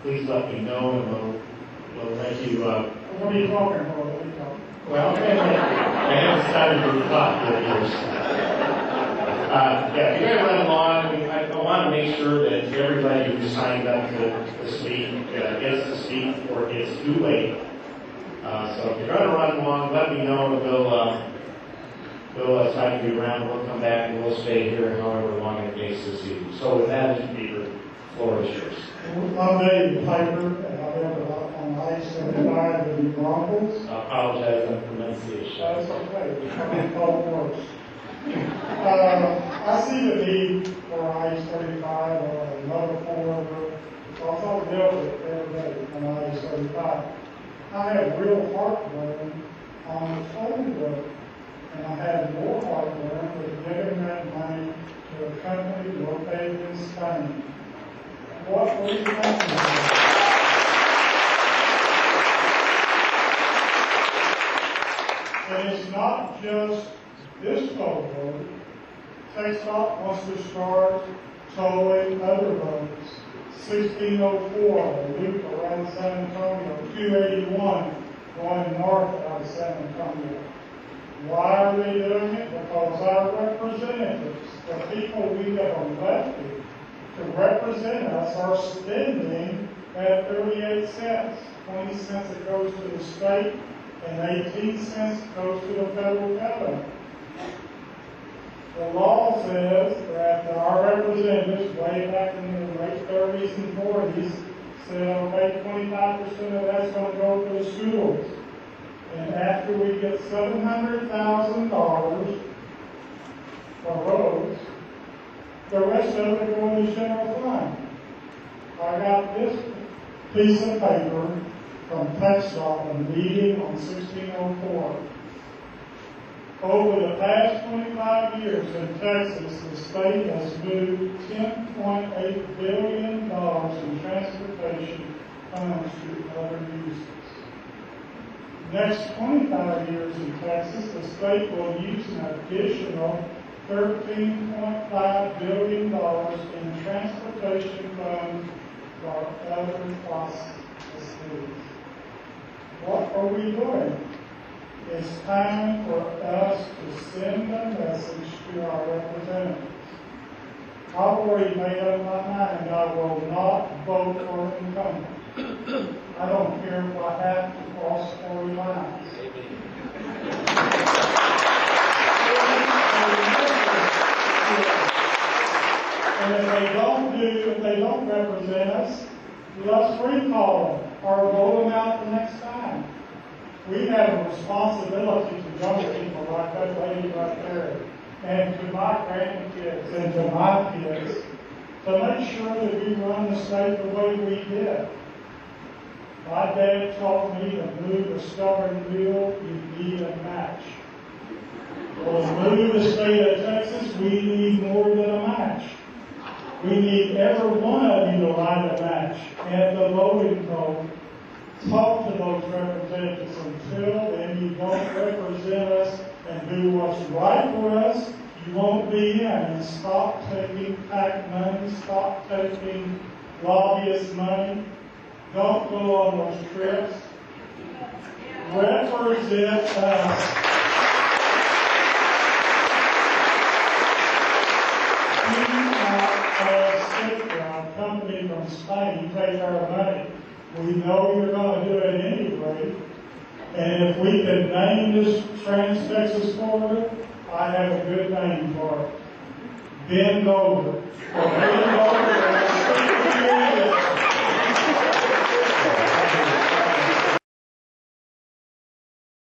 please let me know, and we'll let you. What are you talking about? What are you talking? Well, I haven't decided to talk with you. Yeah, if you're going to run along, I want to make sure that everybody who signed up to speak gets to speak before it gets too late. So if you're going to run along, let me know, and we'll try to be around. We'll come back and we'll stay here however long it takes this evening. So with that, Peter, the floor is yours. I'm Dave Piper, and I live on I-75 in the Broncos. I apologize on pronunciation. That's okay. I'm called worse. I see the need for I-35 or another corridor. So I deal with it every day on I-35. I have real heartburn on the toll road, and I have more heartburn with giving that money to a company located in Spain. What were you thinking about? And it's not just this toll road. Texas wants to start tolling other roads. 1604, a loop around San Antonio, 281 going north out of San Antonio. Why are they doing it? Because our representatives, the people we have elected to represent us, are spending at 38 cents. 20 cents it goes to the state, and 18 cents goes to the federal government. The law says that our representatives, way back in the late 30s and 40s, said, okay, 25% of that's going to go to the schools. And after we get $700,000 for roads, the rest of it go in the general fund. I got this piece of paper from Texas, a meeting on 1604. Over the past 25 years in Texas, the state has moved $10.8 billion in transportation funds to other uses. Next 25 years in Texas, the state will use an additional $13.5 billion in transportation funds for other facilities. What are we doing? It's time for us to send a message to our representatives. I've already made up my mind. I will not vote for an incumbent. I don't care if I have to cross 40 lines. And if they don't represent us, let's recall them or vote them out the next time. We have a responsibility to young people like that lady right there, and to my grandkids and to my kids, to make sure that we run the state the way we did. My dad taught me to move a stubborn mule, you need a match. Well, to move the state of Texas, we need more than a match. We need every one of you to write a match at the voting poll. Talk to those representatives. Until then, you don't represent us and do what's right for us, you won't be in. And stop taking PAC money, stop taking lobbyist money. Don't go on those trips. Represent us. Our company from Spain, you take our money. We know you're going to do it anyway. And if we can name this Trans-Texas Corridor, I have a good name for it. Bend over. Bend over.